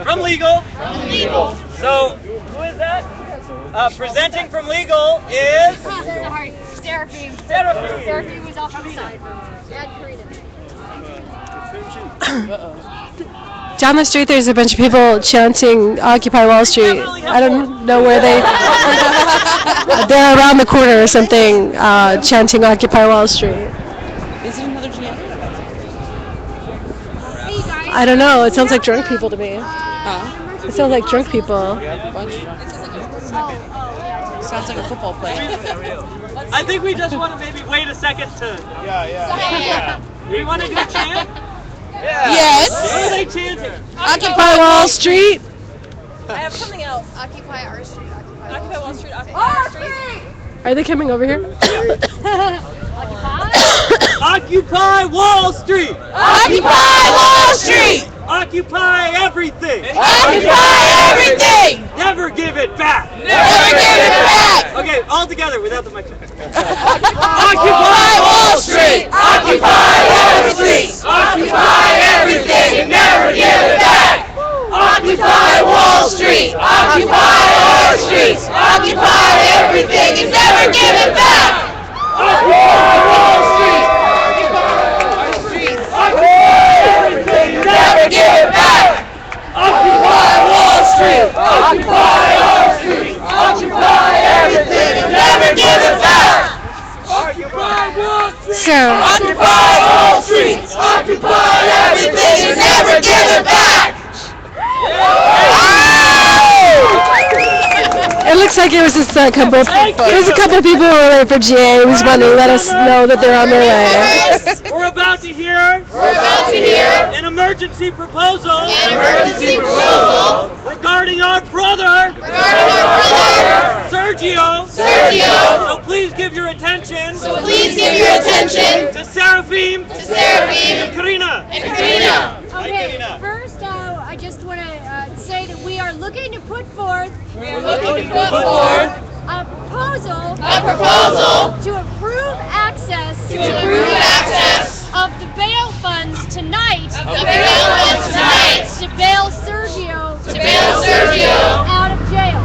From legal. From legal. So, who is that? Presenting from legal is... Sorry, Seraphim. Seraphim. Seraphim was off to the side. And Karina. Down the street, there's a bunch of people chanting Occupy Wall Street. I don't know where they... they're around the corner or something, chanting Occupy Wall Street. Is it another GM? I don't know. It sounds like drunk people to me. It sounds like drunk people. Sounds like a football player. I think we just want to maybe wait a second to... Yeah. We want to do a chant? Yes. What are they chanting? Occupy Wall Street. I have something else. Occupy our street. Occupy Wall Street. Occupy Wall Street. Are they coming over here? Occupy Wall Street! Occupy Wall Street. Occupy everything! Occupy everything. Never give it back! Never give it back. Okay, all together without the mic. Occupy Wall Street. Occupy everything. Occupy everything and never give it back. Occupy Wall Street. Occupy our streets. Occupy everything and never give it back. Occupy Wall Street. Occupy everything and never give it back. Occupy Wall Street. Occupy our streets. Occupy everything and never give it back. Occupy Wall Street. So, Occupy Wall Street. Occupy everything and never give it back. it looks like it was just a couple. There's a couple people who are there for GA who's wanting to let us know that they're on their way. We're about to hear an emergency proposal regarding our brother Sergio. So please give your attention to Seraphim and Karina. Okay, first, I just want to say that we are looking to put forth a proposal to approve access of the bail funds tonight to bail Sergio out of jail.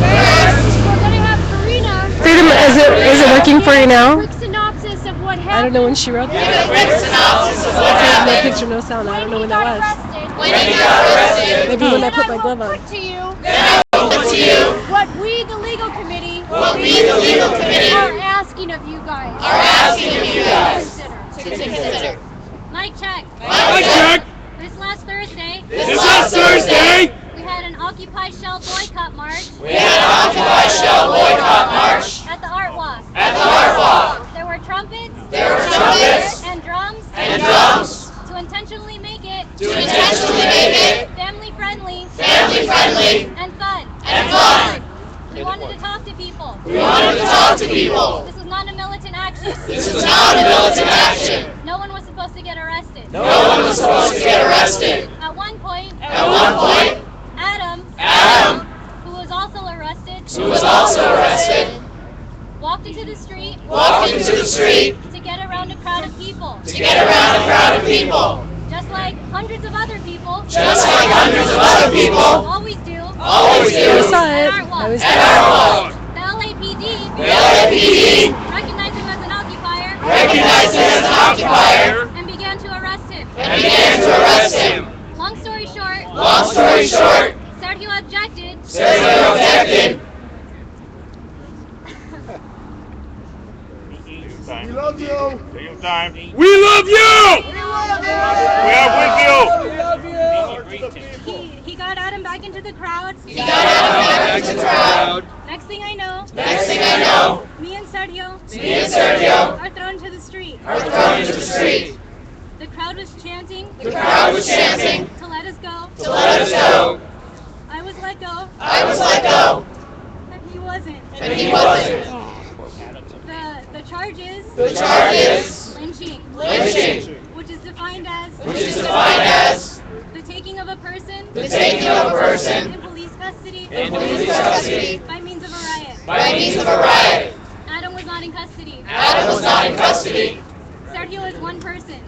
First, we're going to have Karina Freedom, is it working for you now? quick synopsis of what happened. I don't know when she wrote that. No picture, no sound. I don't know when that was. Maybe when I put my glove on. Put to you what we, the legal committee, are asking of you guys. To consider. Mic check. This last Thursday, we had an Occupy Shell boycott march. At the Art Walk. There were trumpets. And drums. To intentionally make it. Family friendly. And fun. We wanted to talk to people. This was not a militant action. No one was supposed to get arrested. At one point, Adam, who was also arrested, walked into the street to get around a crowd of people. Just like hundreds of other people. Always do. I saw it. I was there. The LAPD recognized him as an occupier and began to arrest him. Long story short, Sergio objected. We love you. We love you! We are with you! He got Adam back into the crowd. Next thing I know, me and Sergio are thrown to the street. The crowd was chanting. To let us go. I was let go. And he wasn't. The charges. Lynching. Which is defined as. The taking of a person. In police custody. By means of a riot. Adam was not in custody. Sergio is one person.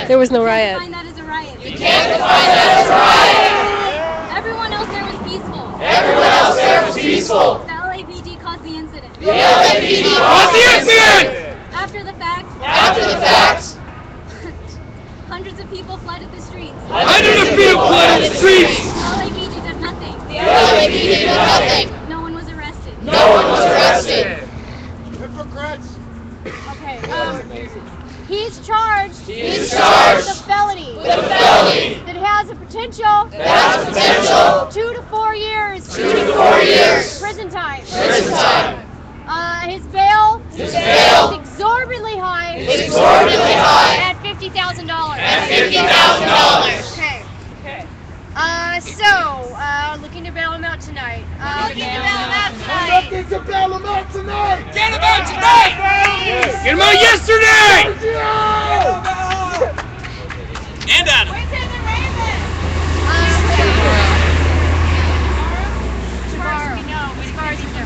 There was no You can't riot. define that as a riot. You can't define that as a riot. Everyone else there was peaceful. Everyone else there was peaceful. The LAPD caused the incident. The LAPD caused the incident. After the fact, hundreds of people flooded the streets. Hundreds of people flooded the streets. The LAPD did nothing. The LAPD did nothing. No one was arrested. No one was arrested. Okay. He's charged. He's charged with a felony. with a felony That has a potential. that has potential 2 to 4 years. 2 to 4 years Prison time. prison time. His bail. His bail is exorbitantly high. is exorbitantly high At $50,000. at $50,000. Okay. Looking to bail him out tonight. Looking to bail him out tonight. Get him out tonight! Get him out yesterday! And Adam. Tomorrow. As far as you know.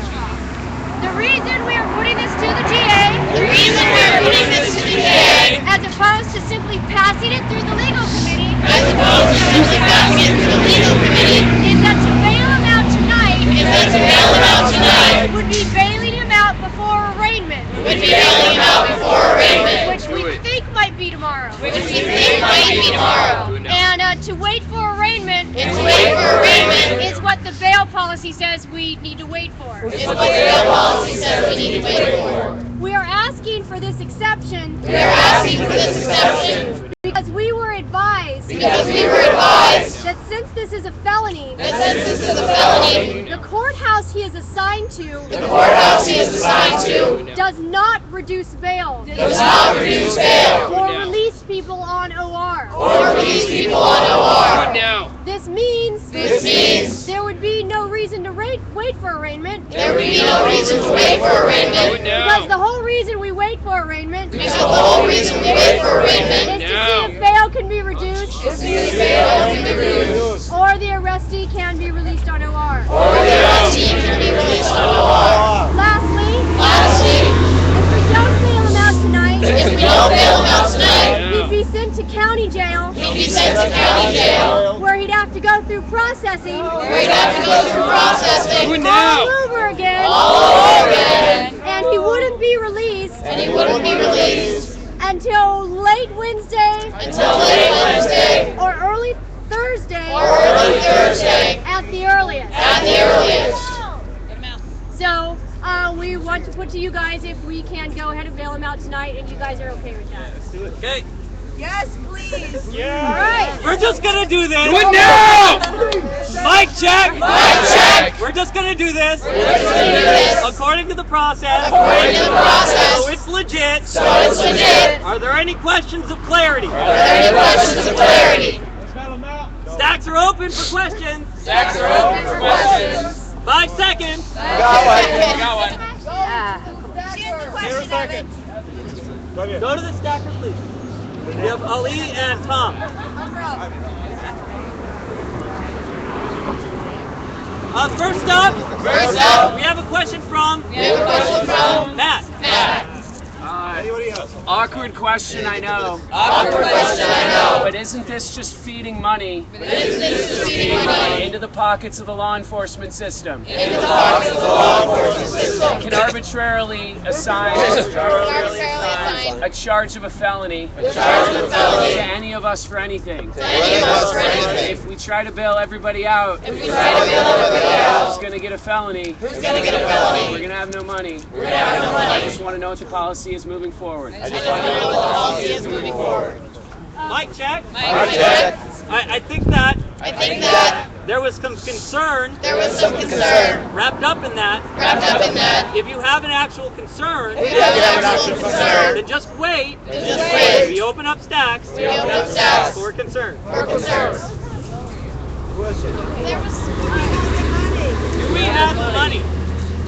The reason we are putting this to the DA. The reason we're putting this to the DA, As opposed to simply passing it through the legal committee. as opposed to simply passing it through the legal committee, Is that to bail him out tonight. is that to bail him out tonight, Would be bailing him out before arraignment. would be bailing him out before arraignment, Which we think might be tomorrow. which we think might be tomorrow. And to wait for arraignment And to wait for arraignment is what the bail policy says we need to wait for. is what the bail policy says we need to wait for. We are asking for this exception We are asking for this exception because we were advised because we were advised that since this is a felony, that since this is a felony, the courthouse he is assigned to the courthouse he is assigned to does not reduce bail does not reduce bail or release people on OR. or release people on OR. This means This means there would be no reason to wait for arraignment there would be no reason to wait for arraignment because the whole reason we wait for arraignment because the whole reason we wait for arraignment is to see if bail can be reduced is to see if bail can be reduced or the arrestee can be released on OR. or the arrestee can be released on OR. Lastly, Lastly, if we don't bail him out tonight, if we don't bail him out tonight, he'd be sent to county jail he'll be sent to county jail where he'd have to go through processing where he'd have to go through processing all over again, all over again, and he wouldn't be released and he wouldn't be released until late Wednesday until late Wednesday or early Thursday or early Thursday at the earliest. at the earliest. So we want to put to you guys if we can go ahead and bail him out tonight, and you guys are okay with that. Okay. Yes, please. All right. We're just gonna do this. Do it now! Mic check. Mic check! We're just gonna do this Let's do this according to the process. according to the process, So it's legit. so it's legit. Are there any questions of clarity? Are there any questions of clarity? Stacks are open for questions. Stacks are open for questions. 5 seconds. Got one. Go to the stacker, please. We have Ali and Tom. First up, we have a question from Matt. Awkward question, I know. Awkward question, I know. But isn't this just feeding money Isn't this just feeding money into the pockets of the law enforcement system? into the pockets of the law enforcement system? Can arbitrarily assign a charge of a felony Charged with felony to any of us for anything. to any of us for anything. If we try to bail everybody out, If we try to bail everybody who's out, going to get a felony? who's gonna get a felony? We're going to have no money. We're gonna have no I money. just want to know what the policy is moving forward. I just want to know what the policy is moving forward. Mic check. Mic check. I think that I think that there was some concern there was some concern wrapped up in that. wrapped up in that. If you have an actual concern, If you have an actual concern, then just wait. then just wait. We open up stacks We open up stacks for concern. for concerns. Do we have the money?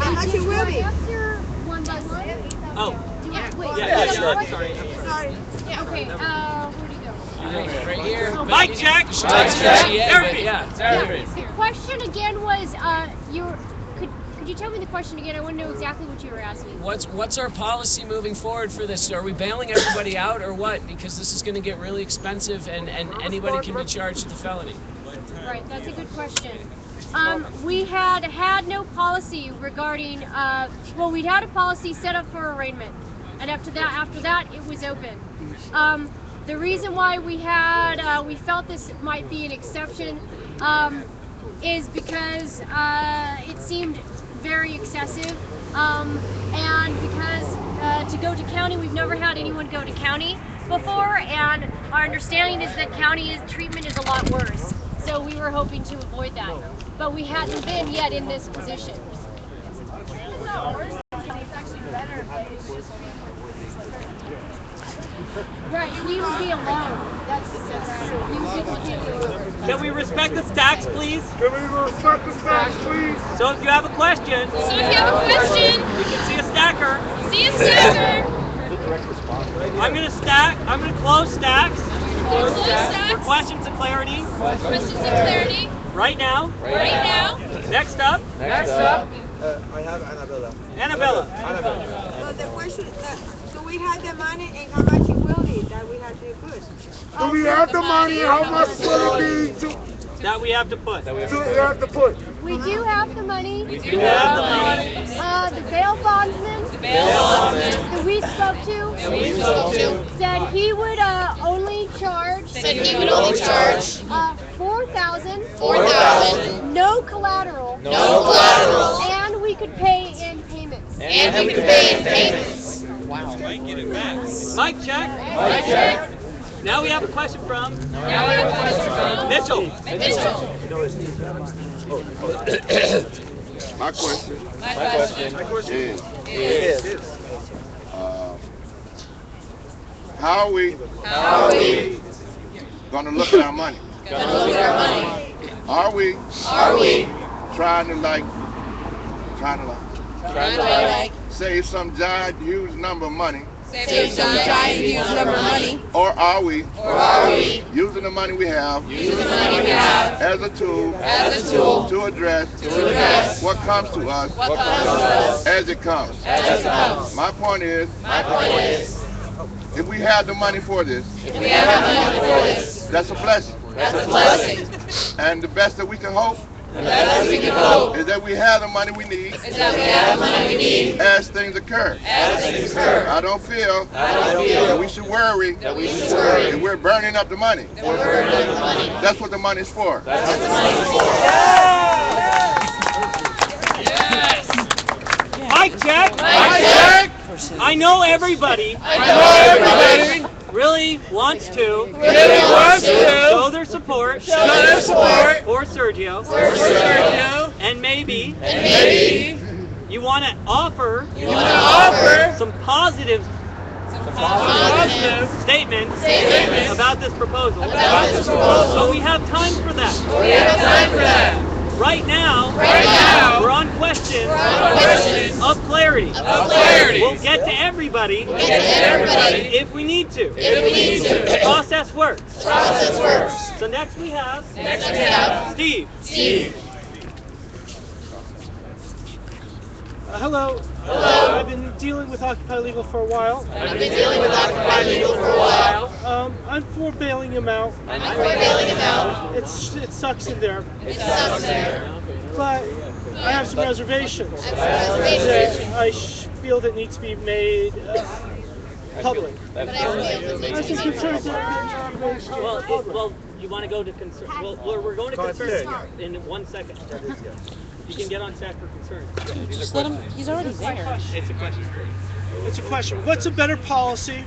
Actually, will be. Answer one by one. Oh, Wait. yeah, sure. Sorry. Okay. Where do you go? Right here. Mic check. Therapy. Therapy. Yeah, therapy. The question again was, Could you tell me the question again? I want to know exactly what you were asking. What's our policy moving forward for this? Are we bailing everybody out or what? Because this is going to get really expensive, and anybody can be charged with a felony. Right, that's a good question. We had no policy regarding, well, we'd had a policy set up for arraignment, and after that it was open. The reason why we felt this might be an exception is because it seemed very excessive, and because to go to county, we've never had anyone go to county before, and our understanding is that county treatment is a lot worse. So we were hoping to avoid that, but we hadn't been yet in this position. It's not worse. It's actually better, but it's just right. We would be alone. That's true. Can we respect the stacks, please? Can we respect the stacks, please? So if you have a question, So if you have a question, we can see a stacker. see a stacker. I'm gonna close stacks Close for stacks. questions of clarity Questions of clarity. right now. Right now. Next up, I have Annabella. Annabella. So the question, do we have the money and how much it will be that we have to put? Do we have the money? How much will it be That we have to put. We do have the money. We do have the money. The bail bondsman that we spoke to said he would only charge $4,000. No collateral. And we could pay in payments. Wow. Mic check. Now we have a question from Mitchell. My question is how are we going to look at our money? Are we trying to save some giant huge number of money? Or are we using the money we have as a tool to address what comes to us as it comes? My point is, if we have the money for this, that's a blessing. And the best that we can hope is that we have the money we need as things occur. I don't feel that we should worry that we're burning up the money. That's what the money's for. Mic check. I know everybody really wants to show their support for Sergio. And maybe you want to offer some positive statements about this proposal. So we have time for that. Right now, we're on question of clarity. We'll get to everybody if we need to. The process works. So next we have Steve. Hello. I've been dealing with Occupy Legal for a while. I'm for bailing him out. It sucks in there. But I have some reservations that I feel that need to be made public. I think concerns that Well, you want to go to concern? Well, we're going to concern in 1 second. You can get on track for concerns. Just let him. He's already there. It's a question. It's a question. What's a better policy